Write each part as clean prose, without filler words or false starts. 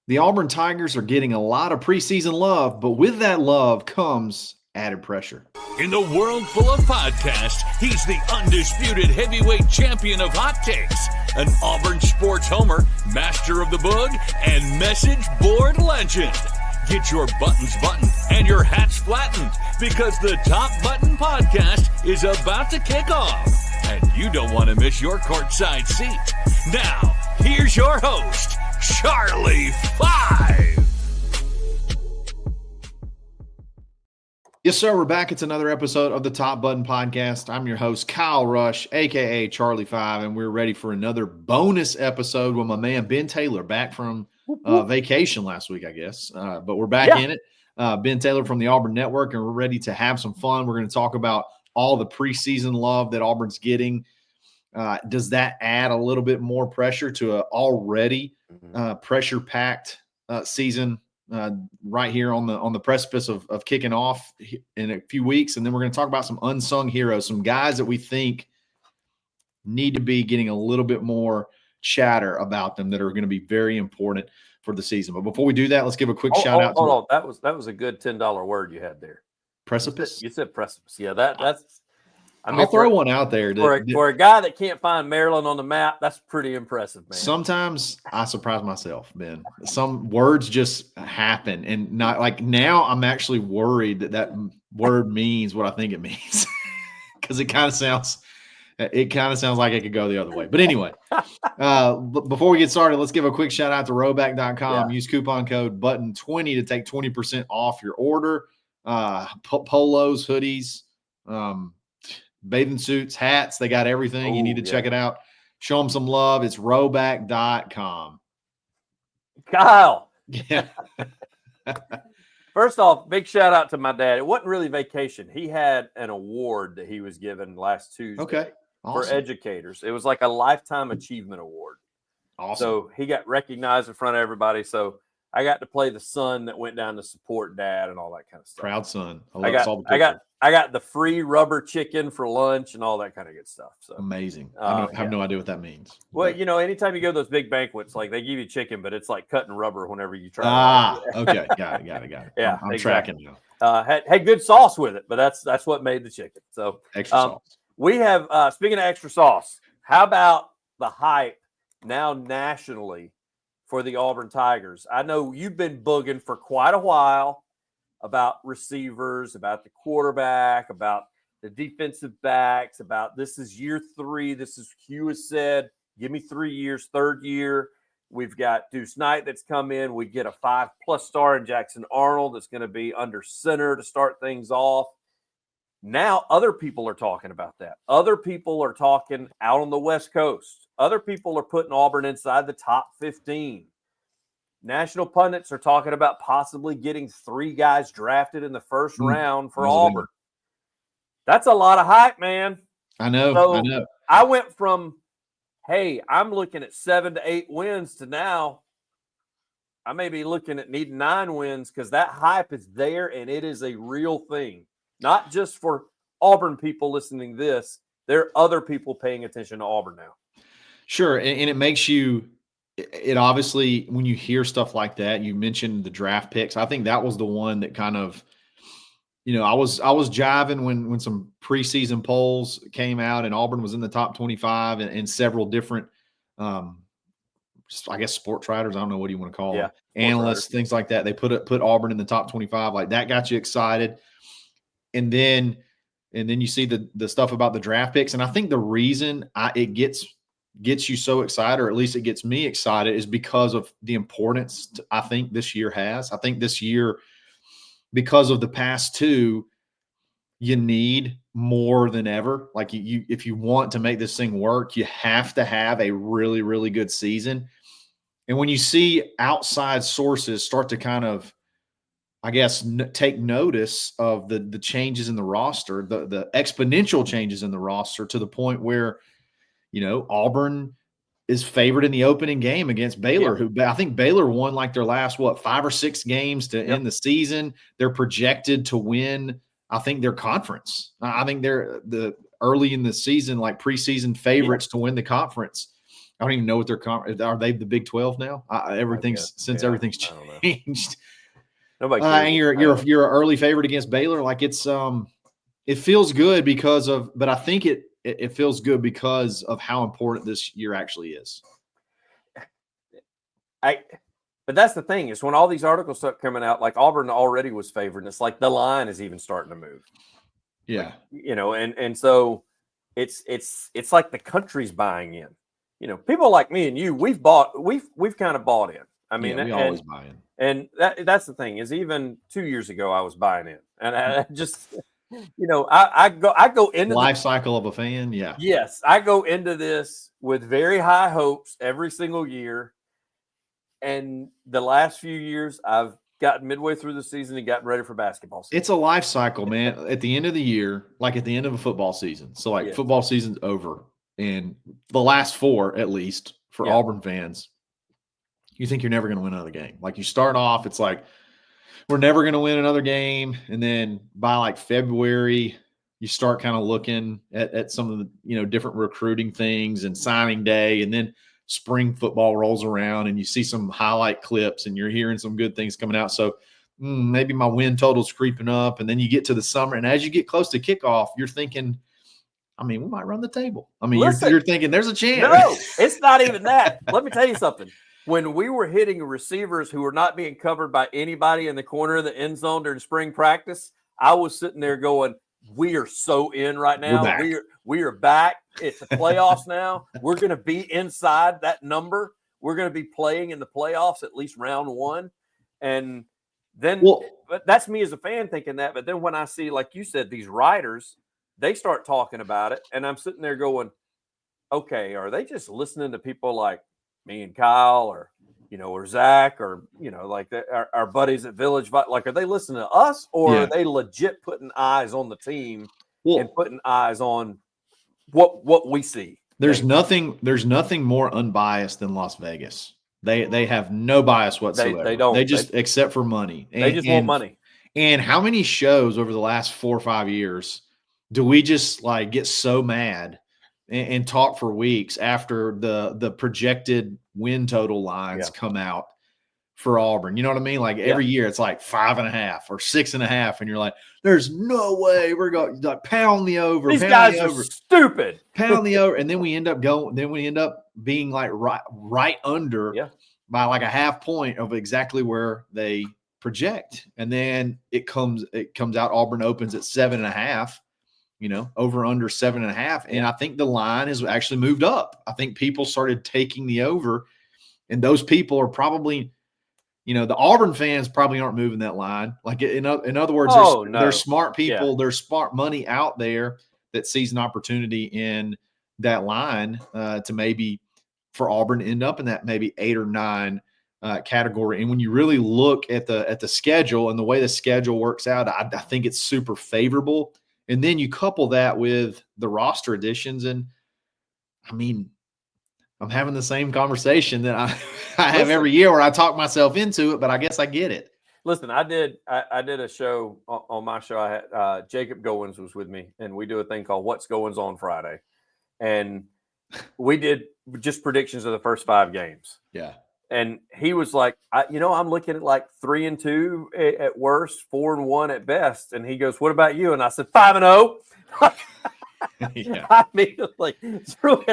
The Auburn Tigers are getting a lot of preseason love, but with that love comes added pressure. In the world full of podcasts, he's the undisputed heavyweight champion of hot takes, an Auburn sports homer, master of the boog, and message board legend. Get your buttons buttoned and your hats flattened because the Top Button Podcast is about to kick off, and you don't want to miss your courtside seat. Now, here's your host, Charlie 5. Yes, sir. We're back. It's another episode of the Top Button Podcast. I'm your host, Kyle Rush, a.k.a. Charlie 5, and we're ready for another bonus episode with my man, Ben Taylor, back from vacation last week, I guess. But we're back in it. Ben Taylor from the Auburn Network, and we're ready to have some fun. We're going to talk about all the preseason love that Auburn's getting. Does that add a little bit more pressure to an already pressure-packed season right here on the precipice of kicking off in a few weeks? And then we're going to talk about some unsung heroes, some guys that we think need to be getting a little bit more chatter about them that are going to be very important for the season. But before we do that, let's give a quick shout out. Hold on. That was a good $10 word you had there. Precipice? You said precipice. Yeah, that's. I mean, I'll throw one out there. For a guy that can't find Maryland on the map, that's pretty impressive, man. Sometimes I surprise myself, Ben. Some words just happen, and not like now. I'm actually worried that word means what I think it means because it kind of sounds like it could go the other way. But anyway, before we get started, let's give a quick shout out to Rowback.com. Use coupon code BUTTON20 to take 20% off your order. Polos, hoodies, bathing suits, hats, they got everything. You need to check it out. Show them some love. It's rowback.com. Kyle. Yeah. First off, big shout out to my dad. It wasn't really vacation. He had an award that he was given last Tuesday for educators. It was like a Lifetime Achievement Award. Awesome. So he got recognized in front of everybody. So I got to play the son that went down to support dad and all that kind of stuff. Proud son. I got the free rubber chicken for lunch and all that kind of good stuff. So amazing. I have no idea what that means. Well, anytime you go to those big banquets, like they give you chicken, but it's like cutting rubber whenever you try. Okay. Got it. Yeah, I'm tracking you. Had good sauce with it, but that's what made the chicken. So extra sauce. We have speaking of extra sauce, how about the hype now nationally for the Auburn Tigers? I know you've been booging for quite a while about receivers, about the quarterback, about the defensive backs, about this is year 3. This is Hugh has said, give me 3 years, third year. We've got Deuce Knight that's come in. We get a 5+ star in Jackson Arnold that's going to be under center to start things off. Now other people are talking about that. Other people are talking out on the West Coast. Other people are putting Auburn inside the top 15. National pundits are talking about possibly getting 3 guys drafted in the first round for Auburn. That's a lot of hype, man. I know. So I went from, hey, I'm looking at 7 to 8 wins to now I may be looking at needing 9 wins because that hype is there and it is a real thing. Not just for Auburn people listening to this. There are other people paying attention to Auburn now. Sure. And it makes you – it obviously, when you hear stuff like that, you mentioned the draft picks. I think that was the one that kind of – I was jiving when some preseason polls came out and Auburn was in the top 25 and several different I guess sports writers, I don't know what you want to call them, analysts, things like that. They put Auburn in the top 25. Like that got you excited. And then you see the stuff about the draft picks. And I think the reason it gets you so excited, or at least it gets me excited, is because of the importance I think this year has. I think this year, because of the past 2, you need more than ever. Like if you want to make this thing work, you have to have a really, really good season. And when you see outside sources start to kind of, I guess, take notice of the changes in the roster, the exponential changes in the roster to the point where, Auburn is favored in the opening game against Baylor, who I think Baylor won like their last, 5 or 6 games to end the season. They're projected to win, I think, their conference. I think they're the early in the season, like preseason favorites to win the conference. I don't even know what are they the Big 12 now? Everything's changed. Nobody and you're an early favorite against Baylor. Like it feels good but I think it feels good because of how important this year actually is. But that's the thing is when all these articles start coming out, like Auburn already was favored, and it's like the line is even starting to move. Yeah, like, and so it's like the country's buying in. People like me and you, we've kind of bought in. I mean, we always buy in, and that's the thing is even 2 years ago I was buying in, and I just I go into life cycle of a fan. Yeah, yes, I go into this with very high hopes every single year. And the last few years, I've gotten midway through the season and gotten ready for basketball season. It's a life cycle, man. At the end of the year, like at the end of a football season. So, football season's over. And the last 4, at least, for Auburn fans, you think you're never going to win another game. Like, you start off, it's like, we're never going to win another game. And then by, like, February, you start kind of looking at some of the, different recruiting things and signing day. And then spring football rolls around and you see some highlight clips and you're hearing some good things coming out. So maybe my win total's creeping up. And then you get to the summer. And as you get close to kickoff, you're thinking, we might run the table. You're thinking there's a chance. No, it's not even that. Let me tell you something. When we were hitting receivers who were not being covered by anybody in the corner of the end zone during spring practice, I was sitting there going, we are so in right now. We are back. It's the playoffs now. We're going to be inside that number. We're going to be playing in the playoffs at least round 1. And then but that's me as a fan thinking that. But then when I see, like you said, these writers, they start talking about it. And I'm sitting there going, okay, are they just listening to people like me and Kyle or Zach or, like our buddies at Village? Like, are they listening to us or are they legit putting eyes on the team and putting eyes on what we see? There's nothing more unbiased than Las Vegas. They have no bias whatsoever. They don't. They just except for money. They just want money. And how many shows over the last 4 or 5 years do we just like get so mad and talk for weeks after the projected win total lines come out for Auburn? You know what I mean? Like every year it's like 5.5 or 6.5. And you're like, there's no way we're going to pound the over. These guys are stupid. Pound the over. And then we end up being like right under by like a half point of exactly where they project. And then it comes out, Auburn opens at 7.5. Over under 7.5. And I think the line has actually moved up. I think people started taking the over, and those people are probably, the Auburn fans probably aren't moving that line. Like in other words, there's smart people, there's smart money out there that sees an opportunity in that line to maybe for Auburn to end up in that maybe 8 or 9 category. And when you really look at the schedule and the way the schedule works out, I think it's super favorable. And then you couple that with the roster additions, and I'm having the same conversation that I have every year where I talk myself into it, but I guess I get it. Listen, I did a show on my show. I had Jacob Goins was with me, and we do a thing called What's Goins on Friday. And we did just predictions of the first 5 games. Yeah. And he was like, I'm looking at like 3-2 at worst, 4-1 at best. And he goes, what about you? And I said, 5-0. I immediately threw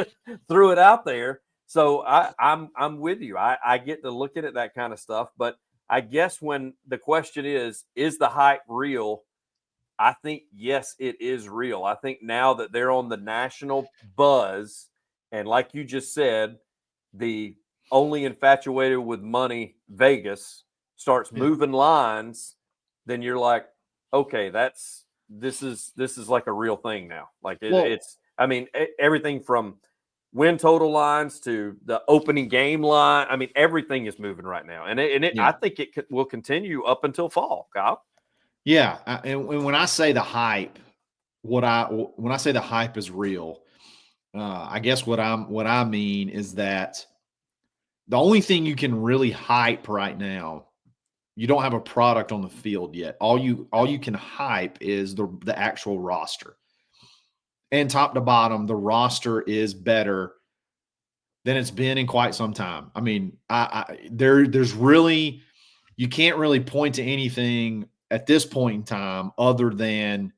it out there. So I'm with you. I get to look at that kind of stuff. But I guess when the question is the hype real? I think, yes, it is real. I think now that they're on the national buzz, and like you just said, the only infatuated with money Vegas starts moving lines, then you're like, okay, this is like a real thing now. Like it's everything from win total lines to the opening game line. Everything is moving right now, and I think it will continue up until fall, Kyle. Yeah, and when I say the hype, when I say the hype is real, I guess what I mean is that the only thing you can really hype right now, you don't have a product on the field yet. All you can hype is the actual roster. And top to bottom, the roster is better than it's been in quite some time. I mean, there's really, you can't really point to anything at this point in time other than,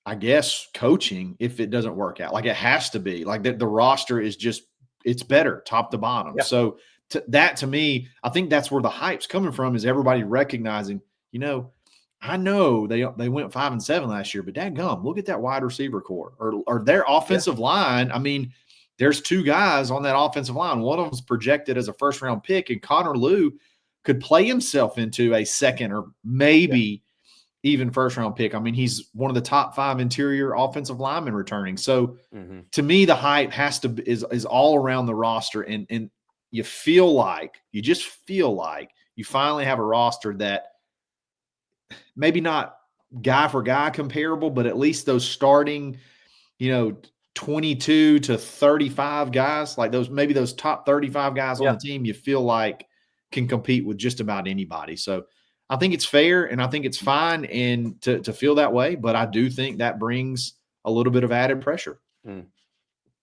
I guess, coaching if it doesn't work out. Like, it has to be. Like, the roster is just, it's better top to bottom. Yeah. So to me, I think that's where the hype's coming from, is everybody recognizing, I know they went 5-7 last year, but dadgum, look at that wide receiver core or their offensive line. I mean, there's two guys on that offensive line. One of them's projected as a first-round pick, and Connor Lew could play himself into a second or maybe even first-round pick. I mean, he's one of the top 5 interior offensive linemen returning. So to me, the hype is all around the roster, and you just feel like you finally have a roster that maybe not guy for guy comparable, but at least those starting, 22 to 35 guys, like those top 35 guys on the team, you feel like can compete with just about anybody. So I think it's fair, and I think it's fine and to feel that way, but I do think that brings a little bit of added pressure.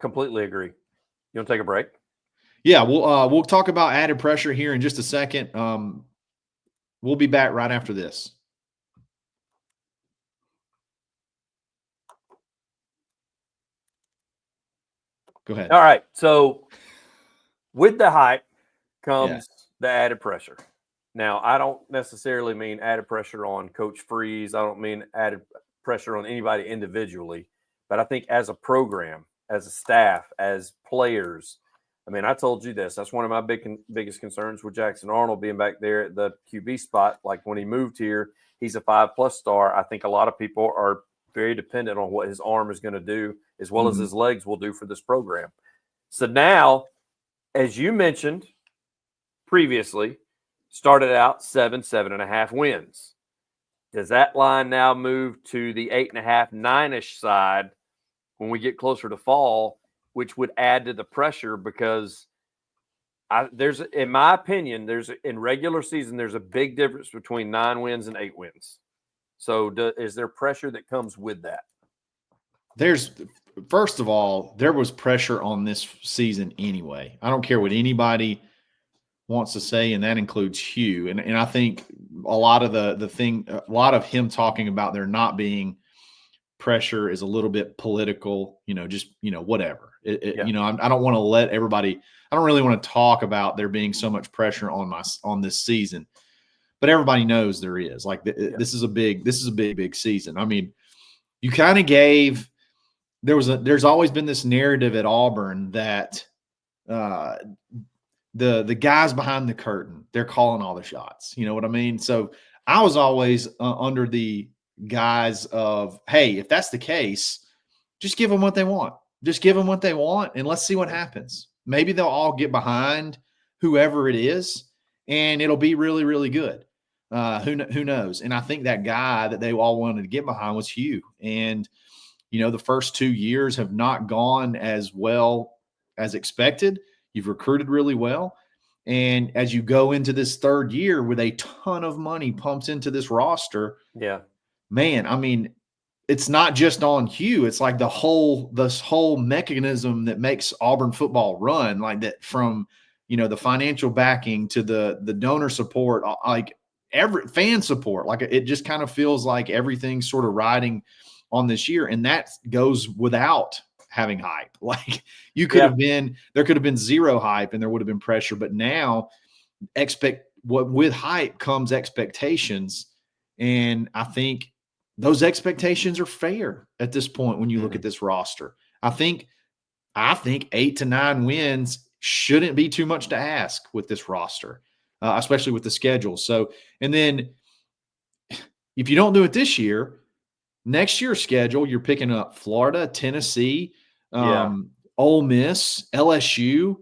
Completely agree. You want to take a break? Yeah, we'll talk about added pressure here in just a second. We'll be back right after this. Go ahead. All right. So with the hype comes the added pressure. Now, I don't necessarily mean added pressure on Coach Freeze. I don't mean added pressure on anybody individually. But I think as a program, as a staff, as players, I mean, I told you this. That's one of my biggest concerns with Jackson Arnold being back there at the QB spot. Like, when he moved here, he's a 5+ star. I think a lot of people are very dependent on what his arm is going to do, as well as his legs will do for this program. So now, as you mentioned previously, started out 7.5 wins. Does that line now move to the 8.5, 9-ish side when we get closer to fall, which would add to the pressure? Because in my opinion, in regular season, there's a big difference between 9 wins and 8 wins. So is there pressure that comes with that? First of all, there was pressure on this season anyway. I don't care what anybody wants to say, and that includes Hugh. And I think a lot of a lot of him talking about there not being pressure is a little bit political, whatever. I don't want to let everybody, I don't really want to talk about there being so much pressure on this season, but everybody knows there is. Like, this is a big season. I mean, you kind of gave, there's always been this narrative at Auburn that the guys behind the curtain, they're calling all the shots. You know what I mean? So I was always under the guise of, hey, if that's the case, just give them what they want. Just give them what they want, and let's see what happens. Maybe they'll all get behind whoever it is, and it'll be really, really good. Who knows? And I think that guy that they all wanted to get behind was Hugh. And, the first 2 years have not gone as well as expected. You've recruited really well. And as you go into this third year with a ton of money pumped into this roster, man, I mean, it's not just on Hugh. It's like this whole mechanism that makes Auburn football run, like that, from, the financial backing to the donor support, like every fan support. Like, it just kind of feels like everything's sort of riding on this year. And that goes without having hype. Like, there could have been zero hype and there would have been pressure, but now with hype comes expectations. And I think those expectations are fair at this point when you look at this roster. I think 8 to 9 wins shouldn't be too much to ask with this roster, especially with the schedule. So, and then if you don't do it this year, next year's schedule, you're picking up Florida, Tennessee, Ole Miss, LSU.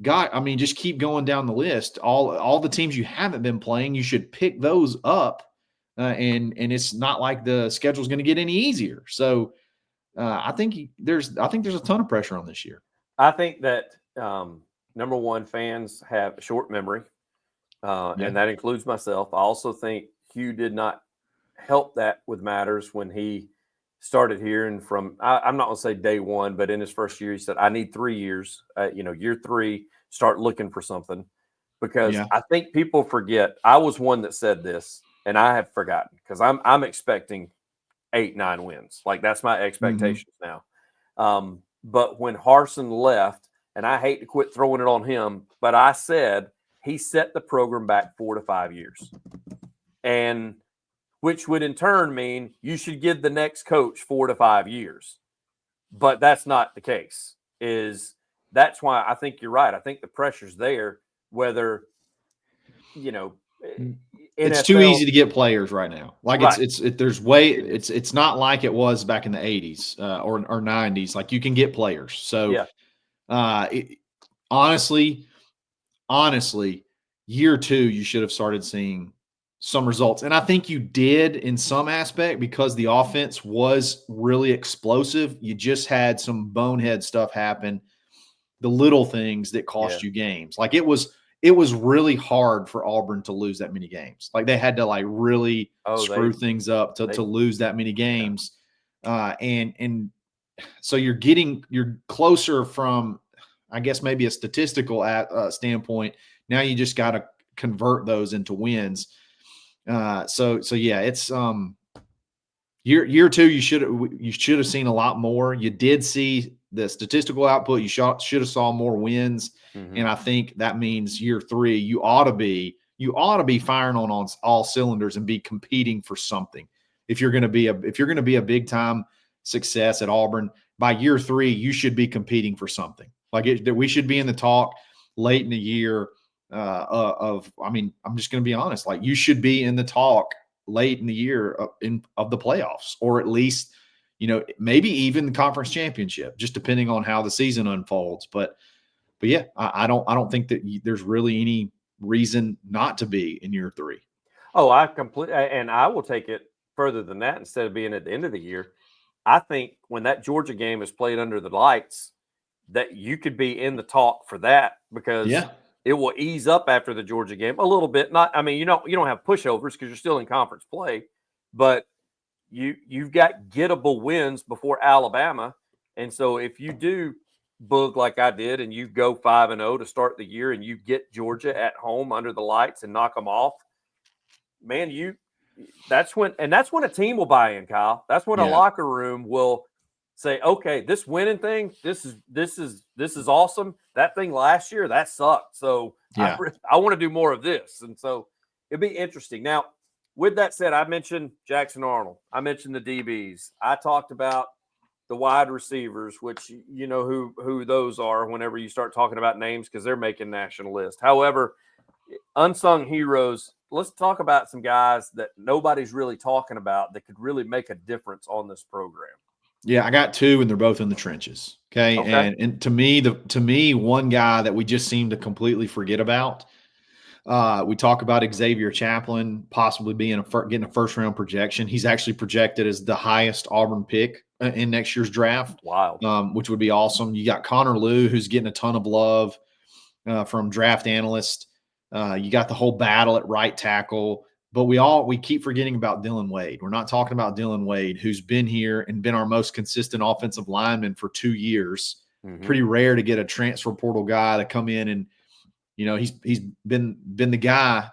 God, I mean, just keep going down the list. All the teams you haven't been playing, you should pick those up. And it's not like the schedule is going to get any easier. So I think there's a ton of pressure on this year. I think that number one, fans have a short memory, and that includes myself. I also think Hugh did not help that with matters when he started hearing from, I'm not going to say day one, but in his first year, he said, I need 3 years, year 3, start looking for something. Because I think people forget. I was one that said this, and I have forgotten because I'm expecting 8-9 wins. Like that's my expectations now. But when Harsin left, and I hate to quit throwing it on him, but I said he set the program back 4 to 5 years, and which would in turn mean you should give the next coach 4 to 5 years. But that's not the case. That's why I think you're right. I think the pressure's there. Whether it's NFL, too easy to get players right now. Like right. it's not like it was back in the 80s or 90s. Like you can get players. So honestly, year 2 you should have started seeing some results, and I think you did in some aspect because the offense was really explosive. You just had some bonehead stuff happen, the little things that cost you games. Like it was really hard for Auburn to lose that many games. Like they had to like really screw things up to lose that many games. And so you're closer from, I guess, maybe a statistical standpoint. Now you just got to convert those into wins. So yeah, it's year 2. You should have seen a lot more. You did see the statistical output. You should have saw more wins, and I think that means year 3 you ought to be firing on all cylinders and be competing for something. If you're going to be a big time success at Auburn, by year 3 you should be competing for something. Like we should be in the talk late in the year. I'm just going to be honest. Like you should be in the talk late in the year of the playoffs, or at least, maybe even the conference championship, just depending on how the season unfolds. But yeah, I don't think that there's really any reason not to be in year 3. Oh, and I will take it further than that. Instead of being at the end of the year, I think when that Georgia game is played under the lights, that you could be in the talk for that, because it will ease up after the Georgia game a little bit. You don't have pushovers because you're still in conference play, but you've got gettable wins before Alabama. And so if you do book like I did and you go 5-0 to start the year and you get Georgia at home under the lights and knock them off, man, that's when a team will buy in, Kyle. That's when a locker room will say, okay, this winning thing, this is awesome. That thing last year, that sucked. So I want to do more of this. And so it'd be interesting. Now, with that said, I mentioned Jackson Arnold. I mentioned the DBs. I talked about the wide receivers, which you know who those are whenever you start talking about names, because they're making national lists. However, unsung heroes, let's talk about some guys that nobody's really talking about that could really make a difference on this program. Yeah, I got 2, and they're both in the trenches. Okay. And to me, one guy that we just seem to completely forget about. We talk about Xavier Chaplin possibly getting a first-round projection. He's actually projected as the highest Auburn pick in next year's draft. Wow. Which would be awesome. You got Connor Liu, who's getting a ton of love from draft analysts. You got the whole battle at right tackle. But we keep forgetting about Dylan Wade. We're not talking about Dylan Wade, who's been here and been our most consistent offensive lineman for 2 years. Pretty rare to get a transfer portal guy to come in and, he's been the guy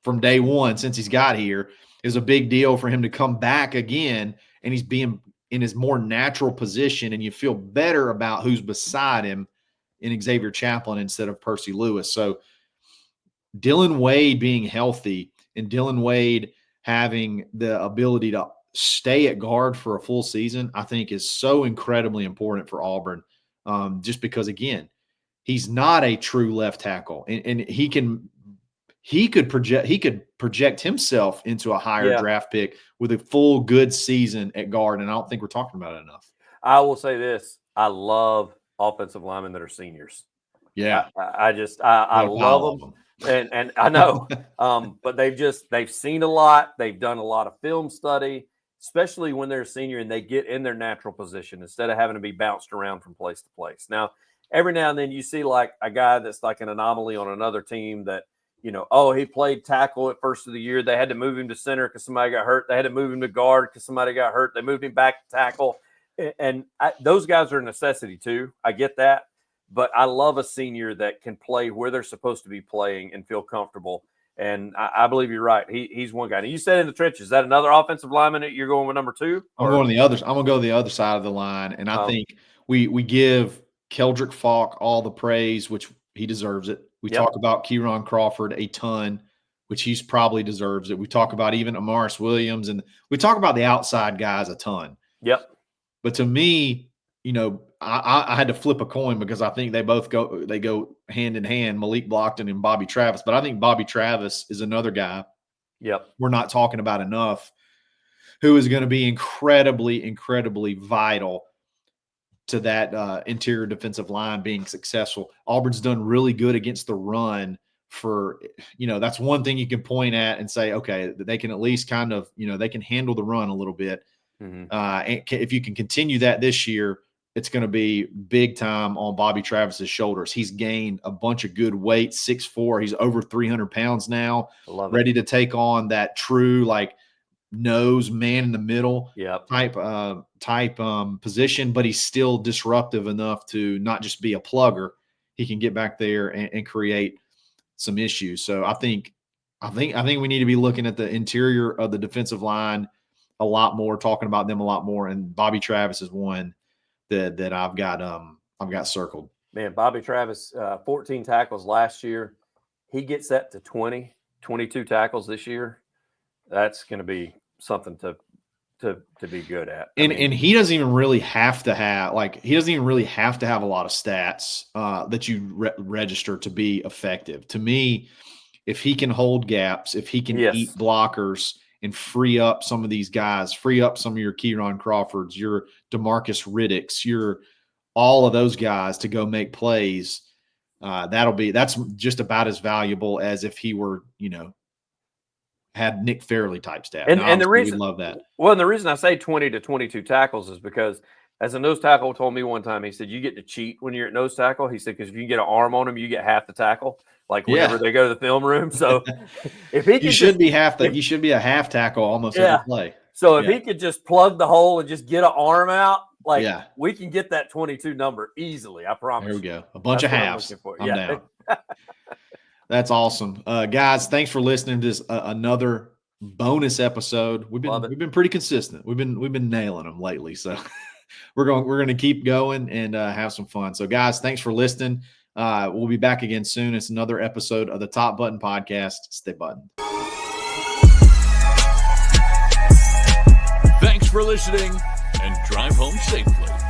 from day one since he's got here. It was a big deal for him to come back again, and he's being in his more natural position, and you feel better about who's beside him in Xavier Chaplin instead of Percy Lewis. So Dylan Wade being healthy and Dylan Wade having the ability to stay at guard for a full season, I think is so incredibly important for Auburn. Just because, again, he's not a true left tackle, and he could project himself into a higher draft pick with a full good season at guard. And I don't think we're talking about it enough. I will say this. I love offensive linemen that are seniors. Yeah. I love them. And I know, but they've seen a lot. They've done a lot of film study, especially when they're a senior and they get in their natural position instead of having to be bounced around from place to place. Now, every now and then you see like a guy that's like an anomaly on another team that, he played tackle at first of the year. They had to move him to center because somebody got hurt. They had to move him to guard because somebody got hurt. They moved him back to tackle. And those guys are a necessity too. I get that. But I love a senior that can play where they're supposed to be playing and feel comfortable. And I believe you're right. He's one guy. And you said in the trenches, is that another offensive lineman that you're going with number 2? I'm going the other. I'm going to go to the other side of the line. And I think we give Keldrick Falk all the praise, which he deserves it. We talk about Kieran Crawford a ton, which he's probably deserves it. We talk about even Amaris Williams, and we talk about the outside guys a ton. Yep. But to me, I had to flip a coin because I think they go hand in hand, Malik Blockton and Bobby Travis. But I think Bobby Travis is another guy we're not talking about enough, who is going to be incredibly, incredibly vital to that interior defensive line being successful. Auburn's done really good against the run for, that's one thing you can point at and say, okay, they can at least kind of, they can handle the run a little bit. And if you can continue that this year, it's going to be big time on Bobby Travis's shoulders. He's gained a bunch of good weight, 6'4". He's over 300 pounds now, ready to take on that true, nose man in the middle type position, but he's still disruptive enough to not just be a plugger. He can get back there and create some issues. So I think we need to be looking at the interior of the defensive line a lot more, talking about them a lot more. And Bobby Travis is one that I've got circled. Man, Bobby Travis, 14 tackles last year. He gets that to 22 tackles this year. That's going to be something to be good at. And he doesn't even really have to have a lot of stats that you register to be effective. To me, if he can hold gaps, if he can eat blockers and free up some of these guys, free up some of your Kieran Crawfords, your DeMarcus Riddicks, your all of those guys to go make plays, that's just about as valuable as if he were, had Nick Fairley type stats. And the reason we love that. Well, and the reason I say 20 to 22 tackles is because, as a nose tackle told me one time, he said, you get to cheat when you're at nose tackle. He said, because if you can get an arm on him, you get half the tackle, whenever they go to the film room. So if he you should be a half tackle almost every play. So if he could just plug the hole and just get an arm out, we can get that 22 number easily. I promise. There we go. A bunch of halves. I'm down. That's awesome. Guys, thanks for listening to this another bonus episode. We've been pretty consistent. We've been nailing them lately. So we're going to keep going and have some fun. So guys, thanks for listening. We'll be back again soon. It's another episode of the Top Button Podcast. Stay buttoned. Thanks for listening and drive home safely.